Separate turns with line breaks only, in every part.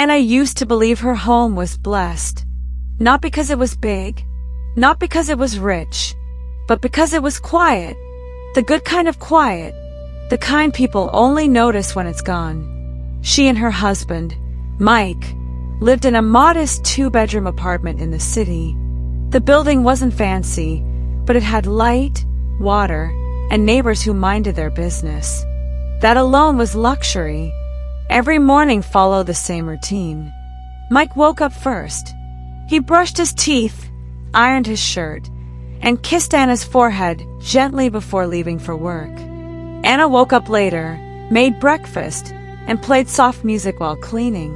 Anna used to believe her home was blessed, not because it was big, not because it was rich, but because it was quiet. The good kind of quiet, the kind people only notice when it's gone. She and her husband, Mike, lived in a modest 2-bedroom apartment in the city. The building wasn't fancy, but it had light, water, and neighbors who minded their business. That alone was luxury. Every morning followed the same routine. Mike woke up first. He brushed his teeth, ironed his shirt, and kissed Anna's forehead gently before leaving for work. Anna woke up later, made breakfast, and played soft music while cleaning.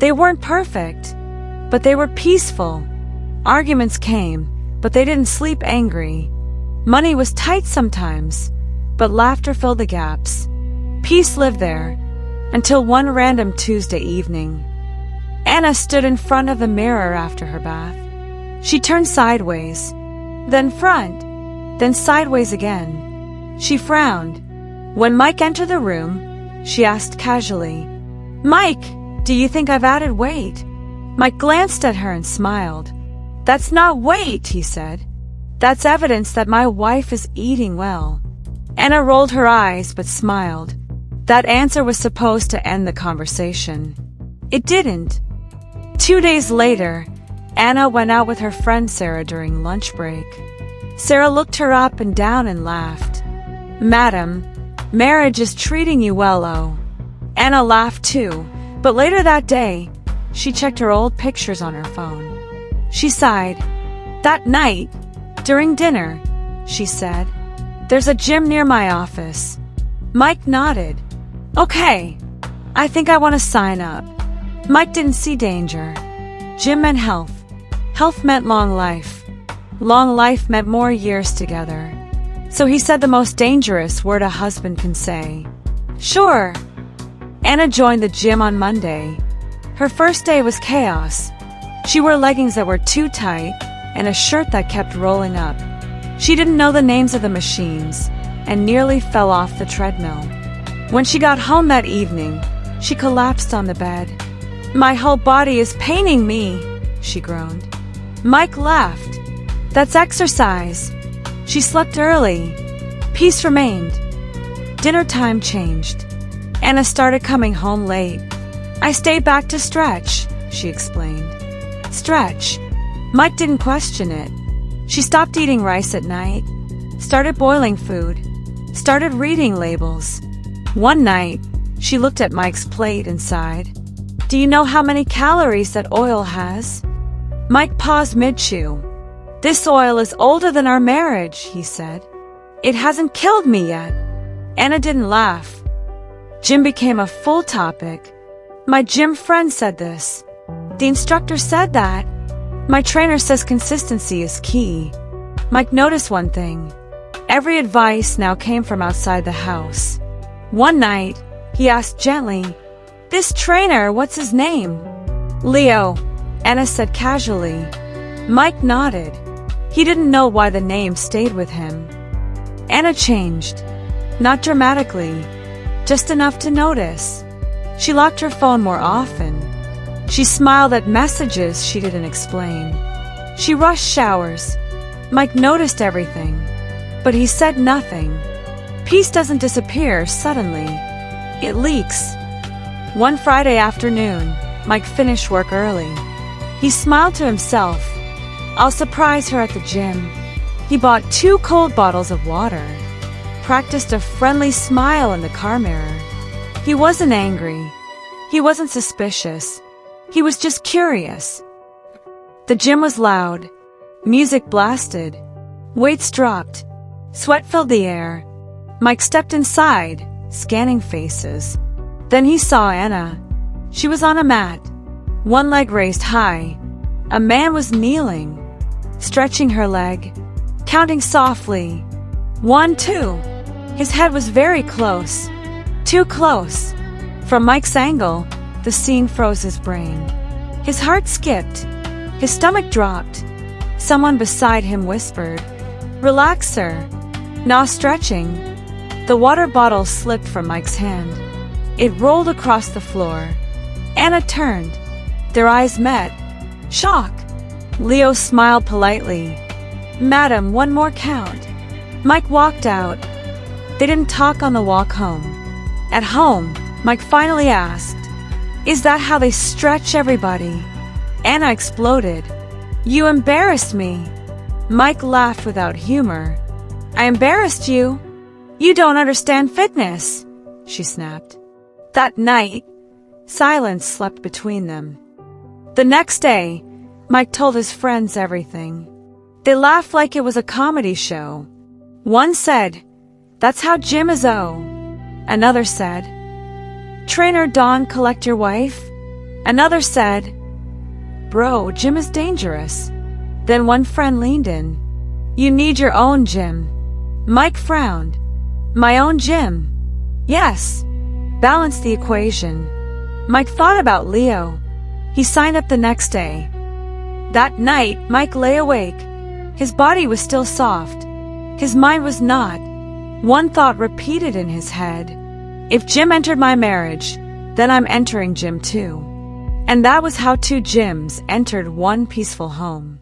They weren't perfect, but they were peaceful. Arguments came, but they didn't sleep angry. Money was tight sometimes, but laughter filled the gaps. Peace lived there, until one random Tuesday evening. Anna stood in front of the mirror after her bath. She turned sideways, then front, then sideways again. She frowned. When Mike entered the room, she asked casually, "Mike, do you think I've added weight?" Mike glanced at her and smiled. "That's not weight," he said. "That's evidence that my wife is eating well." Anna rolled her eyes but smiled. That answer was supposed to end the conversation. It didn't. 2 days later, Anna went out with her friend Sarah during lunch break. Sarah looked her up and down and laughed. "Madam, marriage is treating you well, oh." Anna laughed too, but later that day, she checked her old pictures on her phone. She sighed. "That night, during dinner," she said, "there's a gym near my office." Mike nodded. "Okay, I think I want to sign up." Mike didn't see danger. Gym meant health. Health meant long life. Long life meant more years together. So he said the most dangerous word a husband can say. "Sure." Anna joined the gym on Monday. Her first day was chaos. She wore leggings that were too tight and a shirt that kept rolling up. She didn't know the names of the machines and nearly fell off the treadmill. When she got home that evening, she collapsed on the bed. "My whole body is paining me," she groaned. Mike laughed. "That's exercise." She slept early. Peace remained. Dinner time changed. Anna started coming home late. "I stayed back to stretch," she explained. Stretch. Mike didn't question it. She stopped eating rice at night, started boiling food, started reading labels. One night, she looked at Mike's plate and sighed. "Do you know how many calories that oil has?" Mike paused mid-chew. "This oil is older than our marriage," he said. "It hasn't killed me yet." Anna didn't laugh. Gym became a full topic. "My gym friend said this. The instructor said that. My trainer says consistency is key." Mike noticed one thing. Every advice now came from outside the house. One night, he asked gently, "This trainer, what's his name?" "Leo," Anna said casually. Mike nodded. He didn't know why the name stayed with him. Anna changed. Not dramatically, just enough to notice. She locked her phone more often. She smiled at messages she didn't explain. She rushed showers. Mike noticed everything, but he said nothing. Peace doesn't disappear suddenly. It leaks. One Friday afternoon, Mike finished work early. He smiled to himself. "I'll surprise her at the gym." He bought 2 cold bottles of water, practiced a friendly smile in the car mirror. He wasn't angry. He wasn't suspicious. He was just curious. The gym was loud. Music blasted. Weights dropped. Sweat filled the air. Mike stepped inside, scanning faces. Then he saw Anna. She was on a mat, one leg raised high. A man was kneeling, stretching her leg, counting softly. 1, 2. His head was very close. Too close. From Mike's angle, the scene froze his brain. His heart skipped. His stomach dropped. Someone beside him whispered, "Relax, sir." Now stretching. The water bottle slipped from Mike's hand. It rolled across the floor. Anna turned. Their eyes met. Shock. Leo smiled politely. Madam, one more count. Mike walked out. They didn't talk on the walk home. At home, Mike finally asked, "Is that how they stretch everybody?" Anna exploded. "You embarrassed me." Mike laughed without humor. "I embarrassed you? You don't understand fitness," she snapped. That night, silence slept between them. The next day, Mike told his friends everything. They laughed like it was a comedy show. One said, "That's how Jim is, oh." Another said, "Trainer Dawn collect your wife?" Another said, "Bro, Jim is dangerous." Then one friend leaned in. "You need your own gym." Mike frowned. "My own gym?" "Yes." Balance the equation. Mike thought about Leo. He signed up the next day. That night, Mike lay awake. His body was still soft. His mind was not. One thought repeated in his head. If Jim entered my marriage, then I'm entering Jim too. And that was how two Jims entered one peaceful home.